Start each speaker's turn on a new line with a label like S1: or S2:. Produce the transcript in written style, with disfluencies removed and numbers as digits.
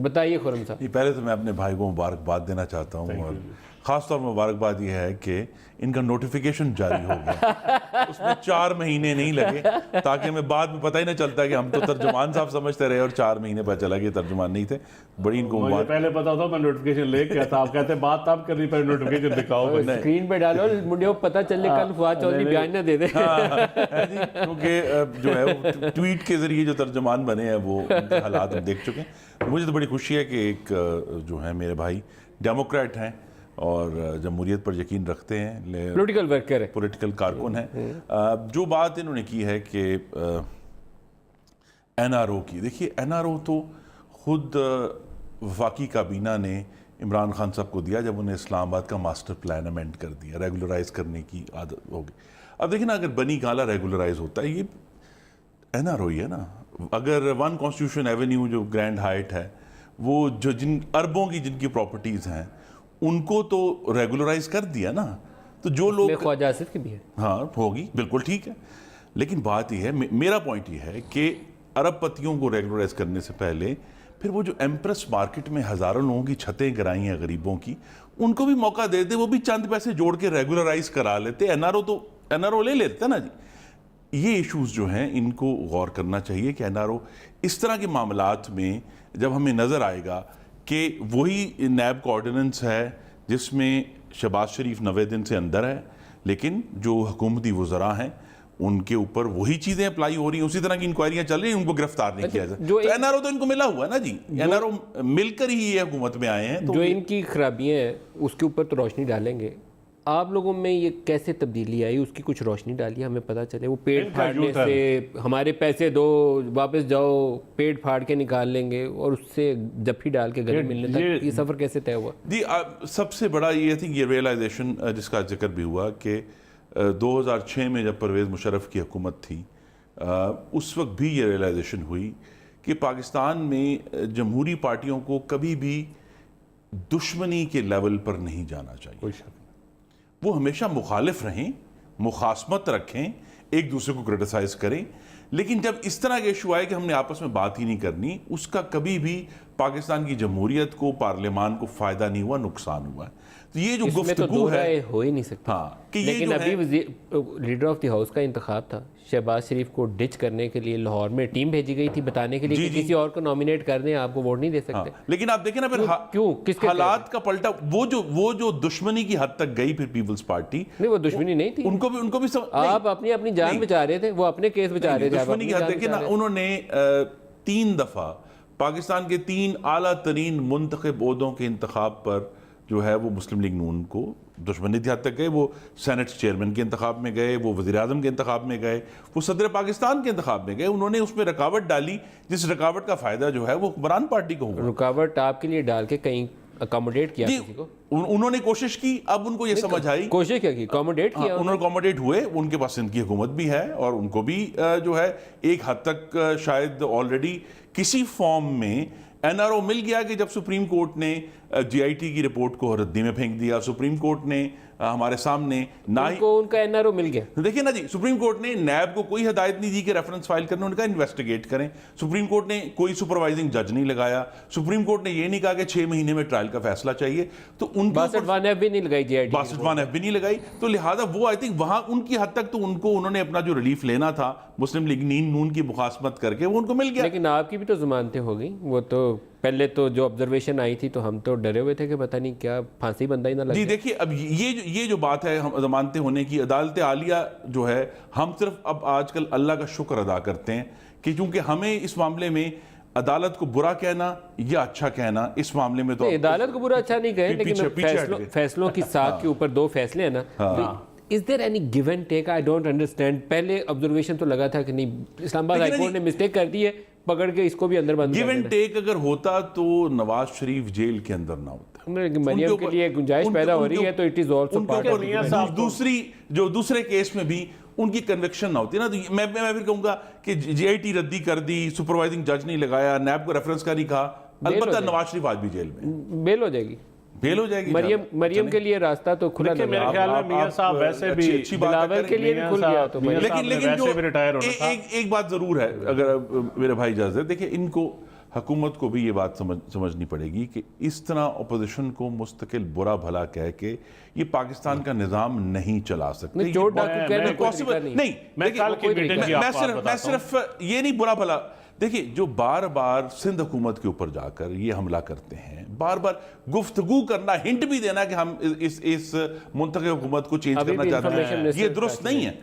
S1: بتائیے خرم صاحب.
S2: پہلے تو میں اپنے بھائی کو مبارکباد دینا چاہتا ہوں، اور خاص طور مبارکباد یہ ہے کہ ان کا نوٹیفیکیشن جاری ہو گیا. اس میں 4 مہینے نہیں لگے، تاکہ ہمیں بعد میں پتہ ہی نہ چلتا کہ ہم تو ترجمان صاحب سمجھتے رہے اور 4 مہینے پتہ چلا کہ ترجمان نہیں تھے. بڑی ان کو
S3: مجھے پہلے پتا تھا، میں نوٹیفیکیشن لے کے تھا. آپ کہتے بات تب کرنی پڑے، نوٹیفیکیشن دکھاؤ.
S1: اسکرین پہ ڈالو منڈیوں کو پتہ چلے کل فواد چودھری بیان نہ دے دے.
S2: کیونکہ جو ہے ٹویٹ کے ذریعے جو ترجمان بنے ہیں وہ ان کے حالات ہم دیکھ چکے ہیں. مجھے تو بڑی خوشی ہے کہ ایک جو ہے میرے بھائی ڈیموکریٹ ہیں اور جمہوریت پر یقین رکھتے ہیں،
S1: پولیٹیکل ورکر ہے،
S2: پولیٹیکل کارکن ہیں. جو بات انہوں نے کی ہے کہ این آر او کی، دیکھیے این آر او تو خود وفاقی کابینہ نے عمران خان صاحب کو دیا جب انہیں اسلام آباد کا ماسٹر پلان امینڈ کر دیا، ریگولرائز کرنے کی عادت ہوگی. اب دیکھیں نا، اگر بنی گالا ریگولرائز ہوتا ہے، یہ این آر او ہی ہے نا. اگر ون کانسٹیٹیوشن ایونیو جو گرینڈ ہائٹ ہے، وہ جو جن اربوں کی جن کی پراپرٹیز ہیں ان کو تو ریگولرائز کر دیا نا. تو جو لوگ
S1: خواجہ آصف کی بھی ہے،
S2: ہاں ہوگی، بالکل ٹھیک ہے. لیکن بات یہ ہے، میرا پوائنٹ یہ ہے کہ ارب پتیوں کو ریگولرائز کرنے سے پہلے پھر وہ جو ایمپریس مارکیٹ میں ہزاروں لوگوں کی چھتیں گرائی ہیں غریبوں کی، ان کو بھی موقع دے دے، وہ بھی چند پیسے جوڑ کے ریگولرائز کرا لیتے. این آر او لے لیتے نا جی. یہ ایشوز جو ہیں ان کو غور کرنا چاہیے کہ این آر او اس طرح کے معاملات میں جب ہمیں نظر آئے گا کہ وہی نیب کا آرڈیننس ہے جس میں شہباز شریف 90 دن سے اندر ہے، لیکن جو حکومتی وزراء ہیں ان کے اوپر وہی چیزیں اپلائی ہو رہی ہیں، اسی طرح کی انکوائریاں چل رہی ہیں، ان کو گرفتار نہیں کیا جائے. تو این آر او تو ان کو ملا ہوا ہے نا جی. این آر او مل کر ہی یہ حکومت میں آئے ہیں.
S1: جو ان کی خرابیاں ہیں اس کے اوپر تو روشنی ڈالیں گے. آپ لوگوں میں یہ کیسے تبدیلی آئی، اس کی کچھ روشنی ڈالی، ہمیں پتہ چلے. وہ پیٹ پھاڑنے سے ہمارے پیسے دو واپس جاؤ، پیٹ پھاڑ کے نکال لیں گے، اور اس سے جپھی ڈال کے گلے ملنے تک یہ سفر کیسے طے ہوا؟
S2: جی سب سے بڑا یہ تھی یہ ریئلائزیشن جس کا ذکر بھی ہوا کہ 2006 میں جب پرویز مشرف کی حکومت تھی، اس وقت بھی یہ ریئلائزیشن ہوئی کہ پاکستان میں جمہوری پارٹیوں کو کبھی بھی دشمنی کے لیول پر نہیں جانا چاہیے. وہ ہمیشہ مخالف رہیں، مخاصمت رکھیں، ایک دوسرے کو کرٹیسائز کریں، لیکن جب اس طرح کے ایشو آئے کہ ہم نے آپس میں بات ہی نہیں کرنی، اس کا کبھی بھی پاکستان کی جمہوریت کو، پارلیمان کو فائدہ نہیں ہوا، نقصان ہوا. تو یہ جو گفتگو ہے
S1: ہو ہی نہیں سکتا.
S2: ہاں کہ
S1: لیکن ابھی لیڈر آف دی ہاؤس کا انتخاب تھا، شہباز شریف کو ڈچ کرنے کے لیے لاہور میں ٹیم بھیجی گئی تھی بتانے کے لیے کہ کسی اور کو نومینیٹ کر دیں، آپ کو ووٹ نہیں دے سکتے.
S2: لیکن آپ دیکھیں نا پھر
S1: کیوں، کس کے
S2: حالات کا پلٹا، وہ جو دشمنی کی حد تک گئی پھر پیپلز پارٹی،
S1: نہیں وہ دشمنی نہیں تھی،
S2: ان کو بھی
S1: آپ اپنی جان بچا رہے تھے، وہ اپنے کیس بچا رہے تھے.
S2: دشمنی کی حد دیکھیں نا، انہوں نے 3 دفعہ پاکستان کے 3 اعلیٰ ترین منتخب عہدوں کے انتخاب پر جو ہے وہ مسلم لیگ نون کو دشمنی کی حد تک گئے. وہ سینٹ چیئرمین کے انتخاب میں گئے، وہ وزیر اعظم کے انتخاب میں گئے، وہ صدر پاکستان کے انتخاب میں گئے. انہوں نے اس میں رکاوٹ ڈالی جس رکاوٹ کا فائدہ جو ہے وہ حکمران پارٹی کو ہوا.
S1: رکاوٹ آپ کے لیے ڈال کے کہیں اکاموڈیٹ کیا کسی کو؟
S2: انہوں نے کوشش کی. اب ان کو یہ سمجھ آئی،
S1: کوشش کیا کی، اکاموڈیٹ کیا.
S2: انہوں نے اکاموڈیٹ ہوئے. ان کے پاس ان کی حکومت بھی ہے اور ان کو بھی جو ہے ایک حد تک شاید آلریڈی کسی فارم میں این آر او مل گیا کہ جب سپریم کورٹ نے جی آئی ٹی کی رپورٹ کو ردی میں پھینک دیا، سپریم کورٹ نے ہمارے سامنے نہ ہی
S1: ان کا این آر او مل گیا.
S2: دیکھیں نا جی، سپریم کورٹ نے نیب کو کوئی ہدایت نہیں دی کہ ریفرنس فائل کرنے، ان کا انویسٹیگیٹ کریں. سپریم کورٹ نے کوئی سپروائزنگ جج نہیں لگایا. سپریم کورٹ نے یہ نہیں کہا کہ 6 مہینے میں ٹرائل کا فیصلہ چاہیے. تو ان کو
S1: 62(1) بھی نہیں لگائی، جی آئی ٹی
S2: 62(1) بھی نہیں لگائی. تو لہٰذا وہ آئی تھنک وہاں ان کی حد تک تو انہوں نے اپنا جو ریلیف لینا تھا مسلم لیگ نون کی مخاصمت کر کے وہ ان کو مل گیا.
S1: لیکن آپ کی بھی تو ضمانتیں ہو گئی. وہ تو پہلے تو جو آبزرویشن آئی تھی تو ہم تو ڈرے ہوئے تھے کہ پتہ نہیں کیا پھانسی بندہ ہی نہ لگے.
S2: جی دیکھیے، اب یہ جو بات ہے ضمانتیں ہونے کی، عدالت عالیہ جو ہے، ہم صرف اب آج کل اللہ کا شکر ادا کرتے ہیں کہ چونکہ ہمیں اس معاملے میں عدالت کو برا کہنا یا اچھا کہنا، اس معاملے میں تو
S1: عدالت کو برا اچھا نہیں کہے، لیکن فیصلوں کی ساکھ کے اوپر 2 فیصلے ہیں نا. Is there any give and take? I don't understand. پہلے آبزرویشن تو لگا تھا کہ نہیں، اسلام آباد ہائی کورٹ نے مسٹیک کر دی ہے، پکڑ کے اس کو بھی اندر بند.
S2: گیو اینڈ ٹیک اگر ہوتا تو نواز شریف جیل کے اندر نہ ہوتا.
S1: مریم کے لیے گنجائش پیدا ہو رہی ہے تو it is also part of.
S2: دوسرے کیس میں بھی ان کی کنوکشن نہ ہوتی نا. تو میں پھر کہوں گا کہ جی آئی ٹی ردی کر دی، سپروائزنگ جج نہیں لگایا، نیب کو ریفرنس کا نہیں کہا، البتہ نواز شریف آج بھی جیل میں
S1: بیل ہو جائے گی.
S2: بیل ہو جائے گی.
S1: مریم کے لیے راستہ تو کھلا
S3: ہے. میرے خیال میں میاں صاحب ویسے بھی
S1: بلاول کے لیے بھی کھل گیا. تو
S2: لیکن جو ایک بات ضرور ہے، اگر میرے بھائی اجازت ہے، دیکھیں ان کو حکومت کو بھی یہ بات سمجھنی پڑے گی کہ اس طرح اپوزیشن کو مستقل برا بھلا کہہ کے یہ پاکستان کا نظام نہیں چلا سکتے.
S1: چور ڈاکو کہنا کوئی طریقہ نہیں.
S3: میں کل کی میٹنگ کی آپ کو
S2: میں صرف یہ نہیں برا بھلا دیکھیے جو بار بار سندھ حکومت کے اوپر جا کر یہ حملہ کرتے ہیں, بار بار گفتگو کرنا, ہنٹ بھی دینا کہ ہم اس منتخب حکومت کو چینج کرنا چاہتے ہیں, یہ درست نہیں ہے.